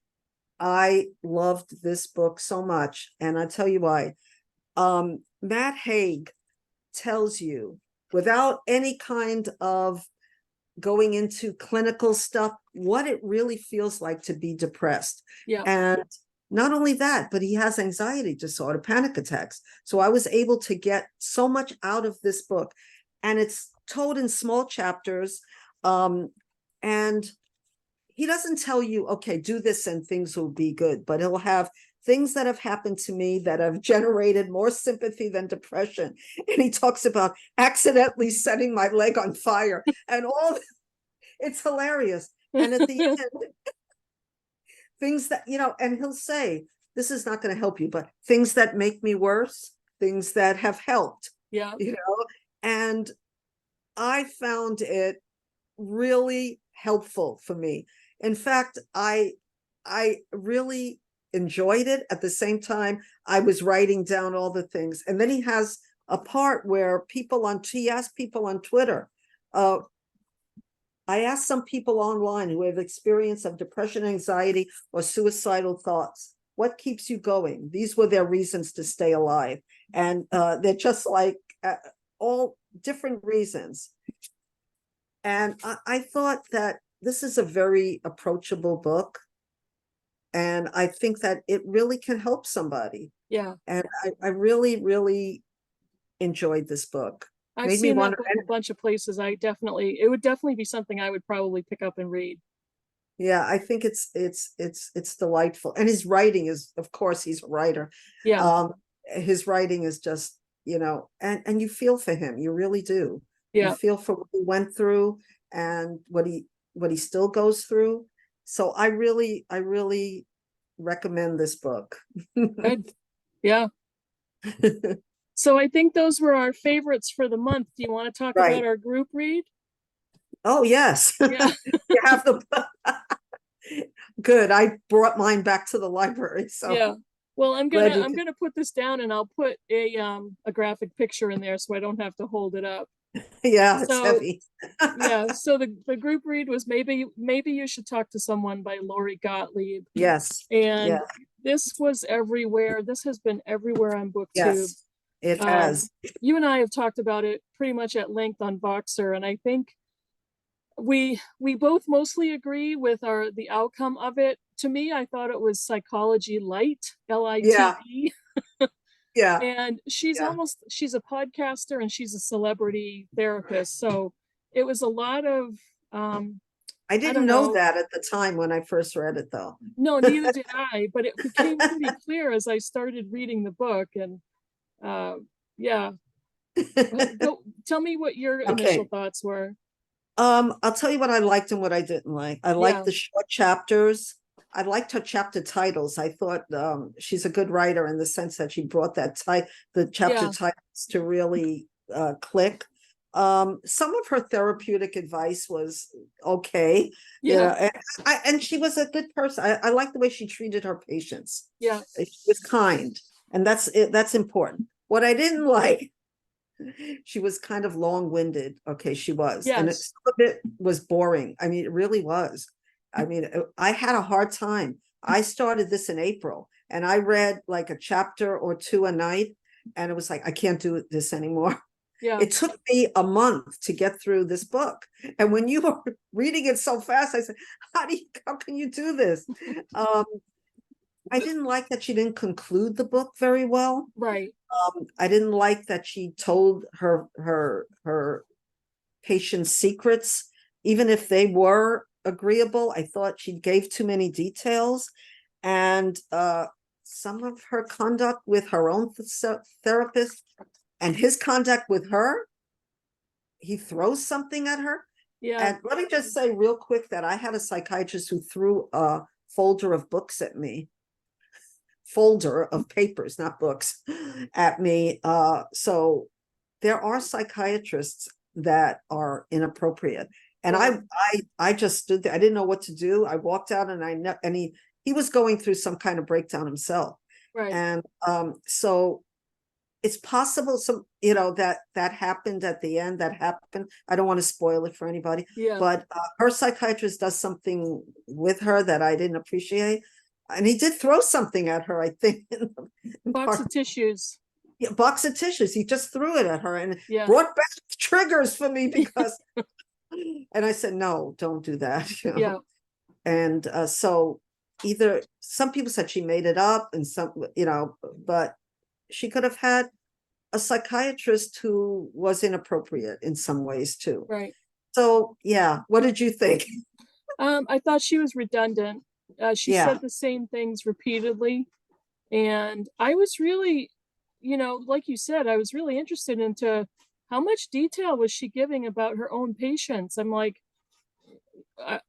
B: I loved this book so much, and I'll tell you why. Matt Haig tells you, without any kind of going into clinical stuff, what it really feels like to be depressed.
A: Yeah.
B: And not only that, but he has anxiety disorder, panic attacks. So I was able to get so much out of this book, and it's told in small chapters. And he doesn't tell you, okay, do this and things will be good, but he'll have things that have happened to me that have generated more sympathy than depression. And he talks about accidentally setting my leg on fire and all. It's hilarious. And at the end, things that, and he'll say, this is not going to help you, but things that make me worse, things that have helped,
A: Yeah.
B: And I found it really helpful for me. In fact, I really enjoyed it. At the same time, I was writing down all the things. And then he has a part where he asked people on Twitter. I asked some people online who have experience of depression, anxiety, or suicidal thoughts, what keeps you going? These were their reasons to stay alive. And they're just like all different reasons. And I thought that this is a very approachable book. And I think that it really can help somebody.
A: Yeah.
B: And I really, really enjoyed this book.
A: I've
B: Made me
A: seen that
B: wonder.
A: book a bunch of places. It would definitely be something I would probably pick up and read.
B: Yeah, I think it's delightful. And his writing is, of course, he's a writer.
A: Yeah.
B: His writing is just, and you feel for him. You really do. You
A: Yeah.
B: feel for what he went through and what he still goes through. So I really recommend this book.
A: Good. Yeah. So I think those were our favorites for the month. Do you want to talk about
B: Right.
A: our group read?
B: Oh, yes.
A: Yeah.
B: You have the good. I brought mine back to the library, so
A: Yeah. Well,
B: glad you
A: I'm
B: can.
A: gonna put this down and I'll put a graphic picture in there so I don't have to hold it up.
B: Yeah, it's
A: So
B: heavy.
A: yeah, so the group read was maybe you should talk to someone by Lori Gottlieb.
B: Yes.
A: And
B: Yeah.
A: this was everywhere. This has been everywhere on BookTube.
B: Yes. It has.
A: You and I have talked about it pretty much at length on Voxer, and I think we both mostly agree with the outcome of it. To me, I thought it was psychology light,
B: Yeah.
A: LITE.
B: Yeah.
A: And she's
B: Yeah.
A: a podcaster and she's a celebrity therapist. So it was a lot of
B: I
A: I
B: didn't
A: don't
B: know
A: know.
B: that at the time when I first read it, though.
A: No, neither did I, but it became pretty clear as I started reading the book. And yeah. Tell me what your initial
B: Okay.
A: thoughts were.
B: I'll tell you what I liked and what I didn't like. I liked
A: Yeah.
B: the short chapters. I liked her chapter titles. I thought she's a good writer in the sense that she brought the chapter
A: Yeah.
B: titles to really click. Some of her therapeutic advice was okay,
A: Yeah.
B: and she was a good person. I like the way she treated her patients.
A: Yeah.
B: She was kind, and that's it. That's important. What I didn't like, she was kind of long-winded. Okay, she was. And
A: Yes.
B: some of it was boring. I mean, it really was. I mean, I had a hard time. I started this in April and I read like a chapter or two a night, and it was like, I can't do this anymore.
A: Yeah.
B: It took me a month to get through this book. And when you were reading it so fast, I said, how can you do this? I didn't like that she didn't conclude the book very well.
A: Right.
B: I didn't like that she told her patient's secrets, even if they were agreeable. I thought she gave too many details, and some of her conduct with her own therapist and his conduct with her, he throws something at her.
A: Yeah.
B: And let me just say real quick that I had a psychiatrist who threw a folder of books at me. Folder of papers, not books, at me. So there are psychiatrists that are inappropriate. And
A: Right.
B: I just stood there. I didn't know what to do. I walked out and he was going through some kind of breakdown himself.
A: Right.
B: And so it's possible that happened at the end. That happened. I don't want to spoil it for anybody.
A: Yeah.
B: But her psychiatrist does something with her that I didn't appreciate. And he did throw something at her, I think.
A: Box of tissues.
B: Yeah, box of tissues. He just threw it at her and
A: Yeah.
B: brought back triggers for me because, and I said, no, don't do that.
A: Yeah.
B: And so either some people said she made it up and some, but she could have had a psychiatrist who was inappropriate in some ways too.
A: Right.
B: So yeah, what did you think?
A: I thought she was redundant. She
B: Yeah.
A: said the same things repeatedly. And I was really, like you said, I was really interested into how much detail was she giving about her own patients. I'm like,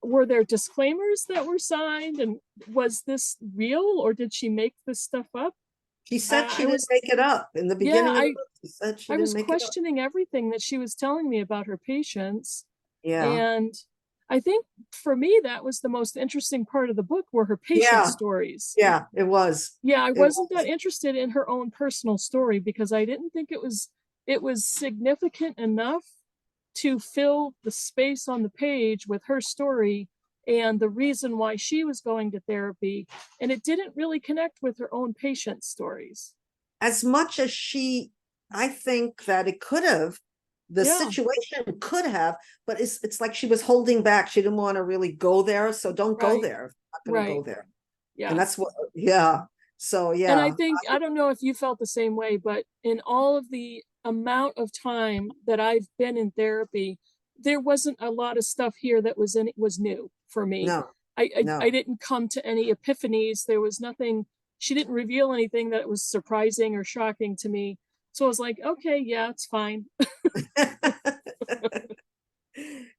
A: were there disclaimers that were signed? And was this real or did she make this stuff up?
B: She said she didn't make it up in the beginning of the book. She said she
A: I
B: didn't
A: was
B: make it up.
A: questioning everything that she was telling me about her patients.
B: Yeah.
A: And I think for me, that was the most interesting part of the book were her patient stories.
B: Yeah, it was.
A: Yeah, I wasn't that interested in her own personal story because I didn't think it was significant enough to fill the space on the page with her story and the reason why she was going to therapy. And it didn't really connect with her own patient stories.
B: As much as I think that it could have, the situation could have, but it's like she was holding back. She didn't want to really go there. So don't go there. I'm not going to go there. And
A: Yeah.
B: that's what, yeah. So,
A: And I
B: yeah,
A: think, I don't know if you felt the same way, but in all of the amount of time that I've been in therapy, there wasn't a lot of stuff here that was new for me.
B: no,
A: I
B: no.
A: didn't come to any epiphanies. There was nothing, she didn't reveal anything that was surprising or shocking to me. So I was like, okay, yeah, it's fine.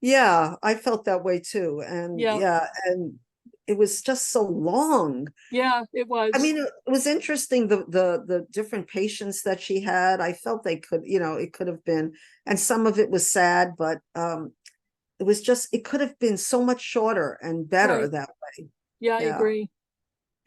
B: Yeah, I felt that way too. And
A: Yeah,
B: yeah, and it was just so long.
A: yeah, it
B: I
A: was.
B: mean, it was interesting the different patients that she had. I felt they could, it could have been, and some of it was sad, but it was just, it could have been so much shorter and better
A: Right.
B: that way.
A: Yeah, I
B: Yeah.
A: agree.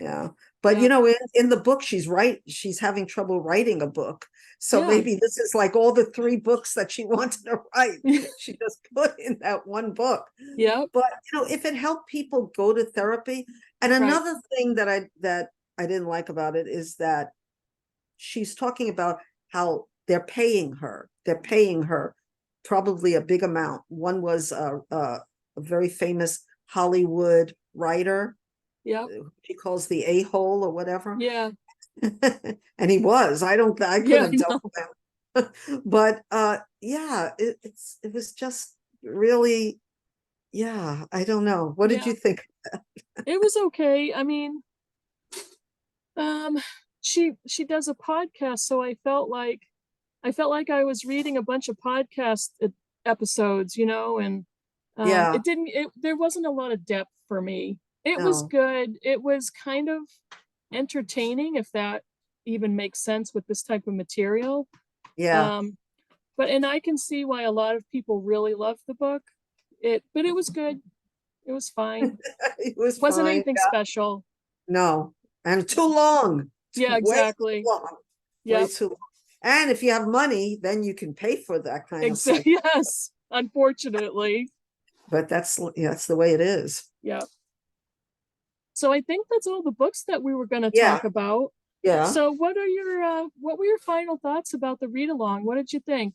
B: Yeah. But
A: Yeah.
B: in the book, she's having trouble writing a book. So
A: Yeah.
B: maybe this is like all the 3 books that she wanted to write. She just put in that one book.
A: Yep.
B: But if it helped people go to therapy, and
A: Right.
B: another thing that I didn't like about it is that she's talking about how they're paying her. They're paying her probably a big amount. One was a very famous Hollywood writer.
A: Yep.
B: She calls the a-hole or whatever.
A: Yeah.
B: And he was. I
A: Yeah,
B: couldn't
A: I
B: have dealt
A: know.
B: with him. But yeah, it was just really, yeah, I don't know. What did
A: Yeah.
B: you think?
A: It was okay. I mean, um, she does a podcast, so I felt like I was reading a bunch of podcast episodes, and
B: Yeah,
A: there wasn't a lot of depth for me. It was
B: no,
A: good. It was kind of entertaining, if that even makes sense with this type of material.
B: yeah.
A: Um, and I can see why a lot of people really loved the book. But it was good. It was fine.
B: It was
A: Wasn't
B: fine.
A: anything special.
B: No, and too long.
A: Yeah,
B: Way too
A: exactly.
B: long. Way
A: Yep.
B: too long. And if you have money, then you can pay for that kind of psych.
A: Yes. Unfortunately.
B: But that's the way it is.
A: Yep. So I think that's all the books that we were going to
B: Yeah,
A: talk about.
B: yeah.
A: So what were your final thoughts about the read along? What did you think?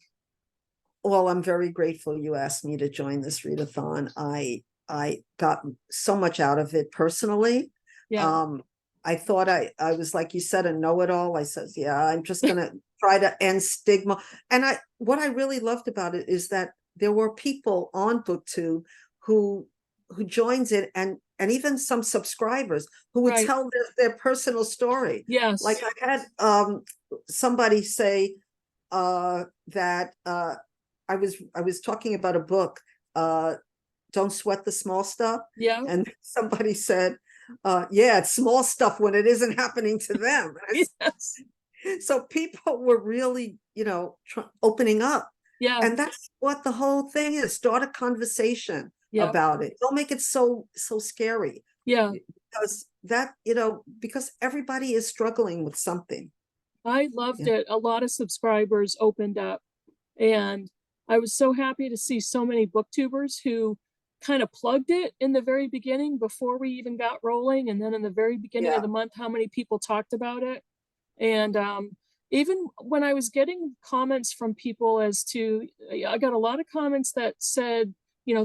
B: Well, I'm very grateful you asked me to join this readathon. I got so much out of it personally.
A: Yeah.
B: Um, I thought I was, like you said, a know-it-all. I says, yeah, I'm just gonna try to end stigma. And what I really loved about it is that there were people on BookTube who joins it, and even some subscribers who would
A: Right.
B: tell their personal story. Like
A: Yes.
B: I had somebody say that I was talking about a book, Don't Sweat the Small Stuff.
A: Yeah.
B: And somebody said, yeah, it's small stuff when it isn't happening to them.
A: Yes.
B: So people were really, opening up.
A: Yeah.
B: And that's what the whole thing is. Start a conversation
A: Yeah.
B: about it. Don't make it so scary.
A: Yeah.
B: Because everybody is struggling with something.
A: I loved
B: Yeah.
A: it. A lot of subscribers opened up, and I was so happy to see so many booktubers who kind of plugged it in the very beginning before we even got rolling. And then in the very beginning of
B: Yeah.
A: the month, how many people talked about it. And even when I was getting comments from people I got a lot of comments that said,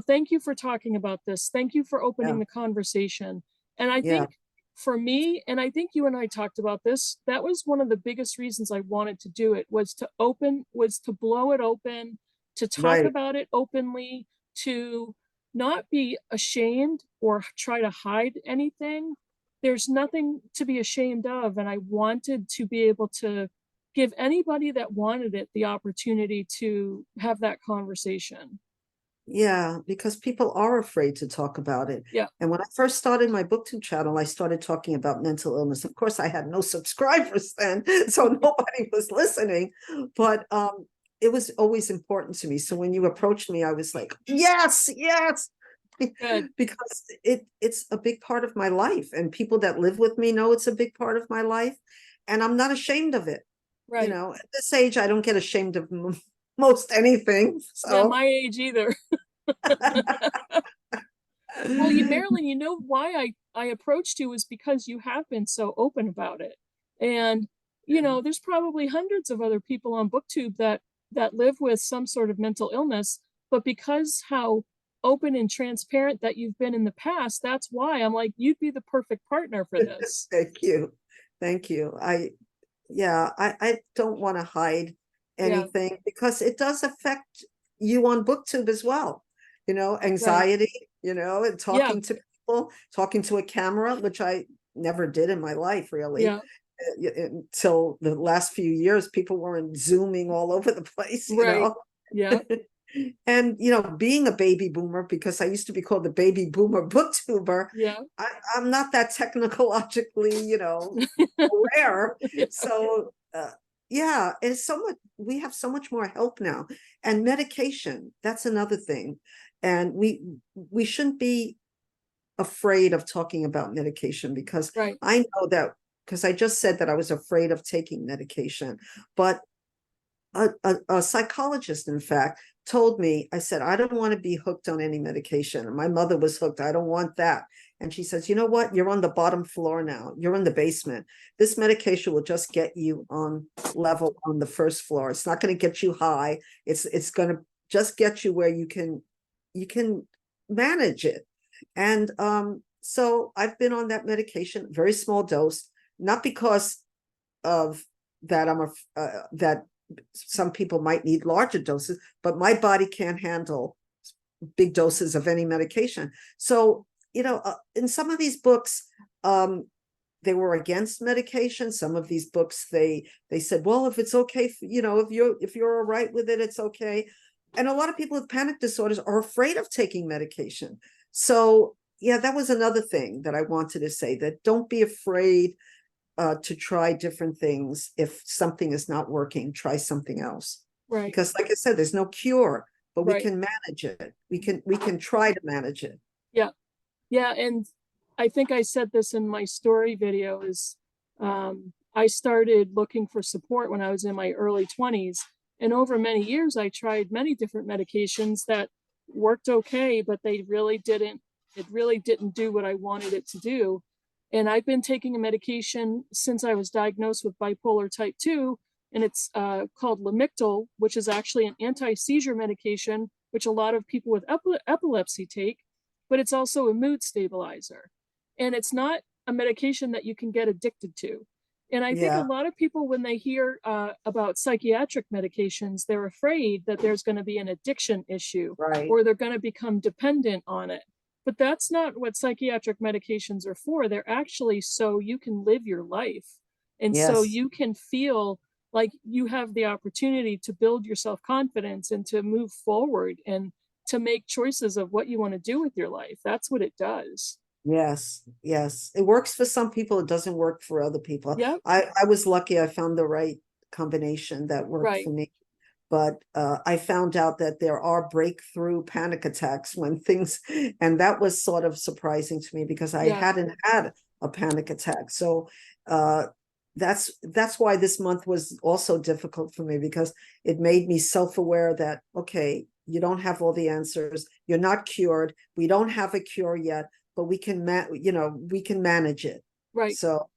A: thank you for talking about this. Thank you for opening
B: Yeah.
A: the conversation. And I
B: Yeah.
A: think for me, and I think you and I talked about this, that was one of the biggest reasons I wanted to do it, was to blow it open, to talk
B: Right.
A: about it openly, to not be ashamed or try to hide anything. There's nothing to be ashamed of. And I wanted to be able to give anybody that wanted it the opportunity to have that conversation.
B: Yeah, because people are afraid to talk about it.
A: Yeah.
B: And when I first started my booktube channel, I started talking about mental illness. Of course, I had no subscribers then, so nobody was listening. But it was always important to me. So when you approached me, I was like, yes, yes.
A: Good.
B: Because it's a big part of my life, and people that live with me know it's a big part of my life, and I'm not ashamed of it.
A: Right.
B: At this age, I don't get ashamed of most anything.
A: Yeah,
B: So
A: my age either. Well, Marilyn, why I approached you is because you have been so open about it. And, there's probably hundreds of other people on BookTube that live with some sort of mental illness, but because how open and transparent that you've been in the past, that's why I'm like, you'd be the perfect partner for this.
B: Thank you. Thank you. I don't want to hide
A: Yeah,
B: anything because it does affect you on booktube as well.
A: right.
B: Anxiety, and
A: Yeah,
B: talking to people, talking to a camera, which I never did in my life really.
A: yeah,
B: Until the last few years, people weren't zooming all over the place,
A: right. Yeah,
B: And being a baby boomer, because I used to be called the baby boomer booktuber,
A: yeah.
B: I'm not that technologically, aware.
A: Yeah,
B: So yeah, it's so much. We have so much more help now, and medication. That's another thing, and we shouldn't be afraid of talking about medication because
A: right.
B: I know that because I just said that I was afraid of taking medication, but a psychologist, in fact, told me, I said, I don't want to be hooked on any medication. My mother was hooked. I don't want that. And she says, you know what? You're on the bottom floor now. You're in the basement. This medication will just get you on level on the first floor. It's not going to get you high. It's going to just get you where you can manage it. And so I've been on that medication, very small dose, not because of that that some people might need larger doses, but my body can't handle big doses of any medication. So, in some of these books, they were against medication. Some of these books, they said, well, if it's okay, if you're all right with it, it's okay. And a lot of people with panic disorders are afraid of taking medication. So yeah, that was another thing that I wanted to say, that don't be afraid to try different things. If something is not working, try something else.
A: Right,
B: Because like I said, there's no cure, but we
A: right.
B: can manage it. We can try to manage it.
A: Yeah, yeah. And I think I said this in my story video is I started looking for support when I was in my early 20s. And over many years, I tried many different medications that worked okay, but it really didn't do what I wanted it to do. And I've been taking a medication since I was diagnosed with bipolar type 2, and it's called Lamictal, which is actually an anti-seizure medication, which a lot of people with epilepsy take, but it's also a mood stabilizer. And it's not a medication that you can get addicted to. And I think a
B: Yeah,
A: lot of people, when they hear about psychiatric medications, they're afraid that there's going to be an addiction issue
B: right.
A: or they're going to become dependent on it. But that's not what psychiatric medications are for. They're actually so you can live your life and so
B: Yes.
A: you can feel like you have the opportunity to build your self confidence and to move forward and to make choices of what you want to do with your life. That's what it does.
B: Yes, yes. It works for some people, it doesn't work for other people.
A: Yep.
B: I was lucky I found the right combination that worked
A: Right.
B: for me. But I found out that there are breakthrough panic attacks when things, and that was sort of surprising to me because I
A: Yeah.
B: hadn't had a panic attack. So uh, that's why this month was also difficult for me, because it made me self-aware that, okay, you don't have all the answers. You're not cured. We don't have a cure yet, but we can we can manage it.
A: Right.
B: So,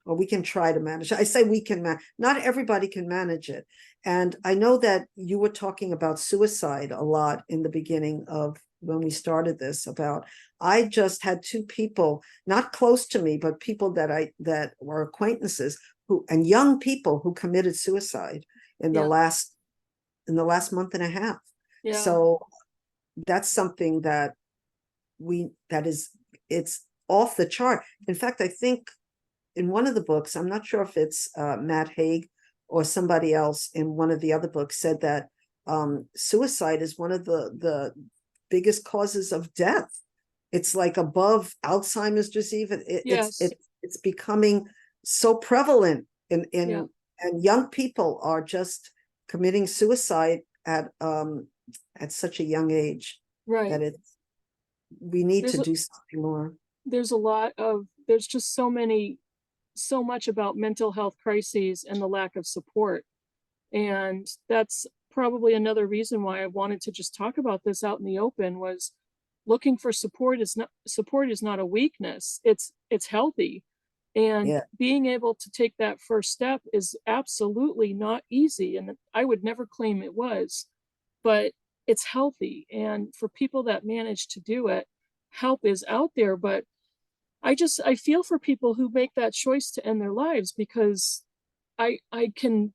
B: or we can try to manage it. I say we can not everybody can manage it. And I know that you were talking about suicide a lot in the beginning of when we started this. About, I just had two people not close to me, but people that were acquaintances who, and young people who committed suicide in the
A: Yeah.
B: last month and a half.
A: Yeah.
B: So that's something that it's off the chart. In fact, I think in one of the books, I'm not sure if it's Matt Haig or somebody else in one of the other books, said that suicide is one of the biggest causes of death. It's like above Alzheimer's disease.
A: Yes.
B: It's becoming so prevalent
A: Yeah.
B: and young people are just committing suicide at such a young age that
A: Right.
B: we need to
A: There's a,
B: do something more.
A: there's just so much about mental health crises and the lack of support. And that's probably another reason why I wanted to just talk about this out in the open, was looking for support is not a weakness. It's healthy. And
B: Yeah.
A: being able to take that first step is absolutely not easy. And I would never claim it was, but it's healthy. And for people that manage to do it, help is out there. But I feel for people who make that choice to end their lives, because I can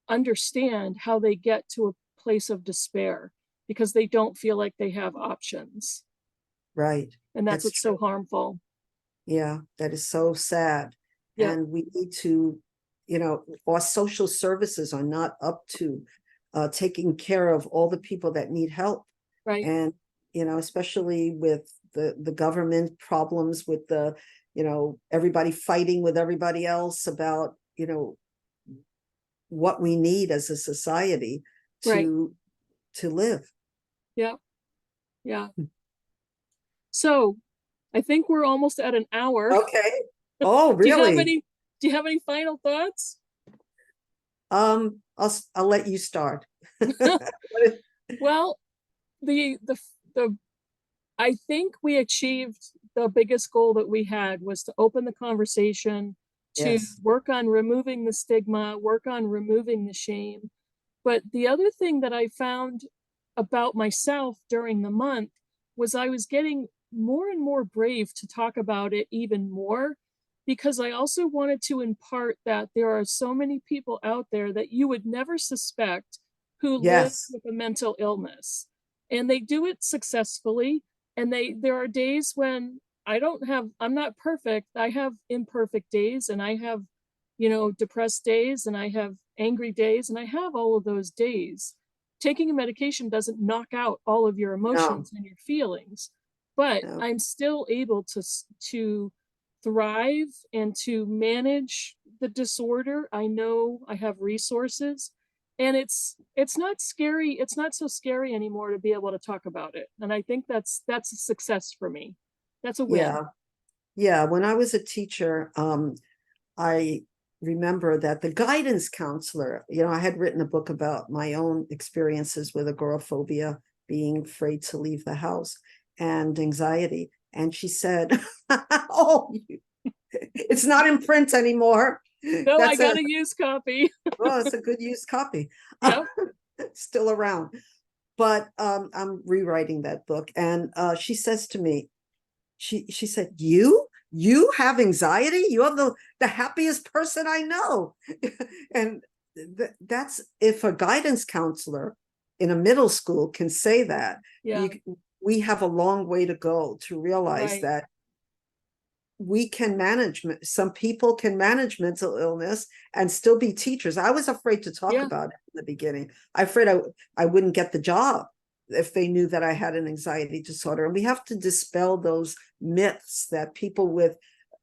A: understand how they get to a place of despair because they don't feel like they have options.
B: Right.
A: And that's
B: That's
A: what's so
B: true.
A: harmful.
B: Yeah, that is so sad.
A: Yeah,
B: And we need to, our social services are not up to taking care of all the people that need help.
A: right,
B: And, especially with the government problems with everybody fighting with everybody else about, what we need as a society
A: right.
B: to live.
A: Yeah, yeah. So I think we're almost at an hour.
B: Okay. Oh,
A: Do you have
B: really?
A: any, do you have any final thoughts?
B: I'll let you start.
A: Well, the I think we achieved the biggest goal that we had, was to open the conversation, to
B: Yes.
A: work on removing the stigma, work on removing the shame. But the other thing that I found about myself during the month was I was getting more and more brave to talk about it even more, because I also wanted to impart that there are so many people out there that you would never suspect who live
B: Yes.
A: with a mental illness, and they do it successfully. And there are days when I'm not perfect. I have imperfect days, and I have, depressed days, and I have angry days, and I have all of those days. Taking a medication doesn't knock out all of your
B: No,
A: emotions and your feelings, but
B: no.
A: I'm still able to thrive and to manage the disorder. I know I have resources, and it's not scary. It's not so scary anymore to be able to talk about it. And I think that's a success for me. That's a win.
B: Yeah. Yeah. When I was a teacher, I remember that the guidance counselor, I had written a book about my own experiences with agoraphobia, being afraid to leave the house, and anxiety. And she said, "Oh, it's not in print anymore.
A: No, I
B: That's
A: got a used copy.
B: it's a good used copy,
A: Yep.
B: still around." But I'm rewriting that book, and she says to me, she said, you have anxiety? You're the happiest person I know. And that's, if a guidance counselor in a middle school can say that,
A: Yeah.
B: we have a long way to go to realize
A: Right.
B: that we can manage, some people can manage mental illness and still be teachers. I was afraid to talk
A: Yeah.
B: about it in the beginning. I'm afraid I wouldn't get the job if they knew that I had an anxiety disorder. And we have to dispel those myths that people with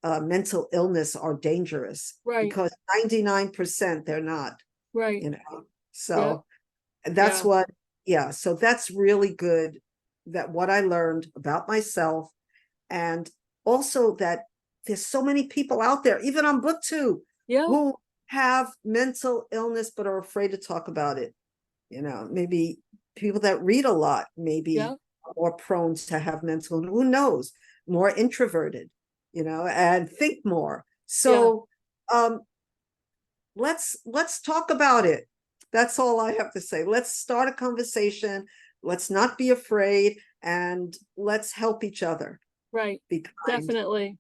B: mental illness are dangerous,
A: Right.
B: because 99% they're not,
A: Right. Yep.
B: So that's
A: Yeah.
B: what, yeah. So that's really good, that what I learned about myself, and also that there's so many people out there, even on booktube,
A: Yeah.
B: who have mental illness but are afraid to talk about it. Maybe people that read a lot, maybe
A: Yeah.
B: more prone to have mental, who knows, more introverted, and think more.
A: Yeah.
B: So let's talk about it. That's all I have to say. Let's start a conversation. Let's not be afraid, and let's help each other.
A: Right.
B: Be kind.
A: Definitely.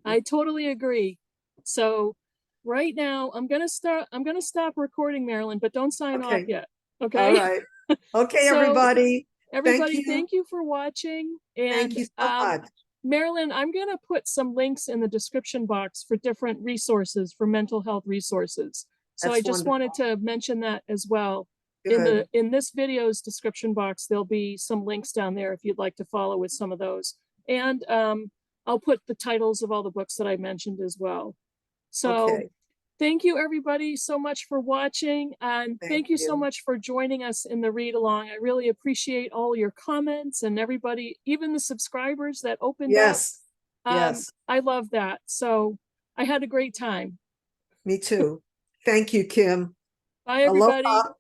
A: I totally agree. So right now I'm gonna stop recording, Marilyn, but don't sign off
B: Okay.
A: yet.
B: All
A: Okay.
B: right. Okay,
A: So
B: everybody. Thank
A: everybody,
B: you.
A: thank you for watching.
B: Thank
A: And
B: you so much.
A: Marilyn, I'm gonna put some links in the description box for different resources, for mental health resources. So I
B: That's
A: just wanted
B: wonderful.
A: to mention that as well.
B: Good.
A: In this video's description box, there'll be some links down there if you'd like to follow with some of those. And I'll put the titles of all the books that I mentioned as well. So
B: Okay.
A: thank you everybody so much for watching, and
B: Thank
A: thank you so
B: you.
A: much for joining us in the read along. I really appreciate all your comments, and everybody, even the subscribers that opened up.
B: Yes. Yes.
A: I love that. So I had a great time.
B: Me too. Thank you, Kim.
A: Bye everybody.
B: Aloha.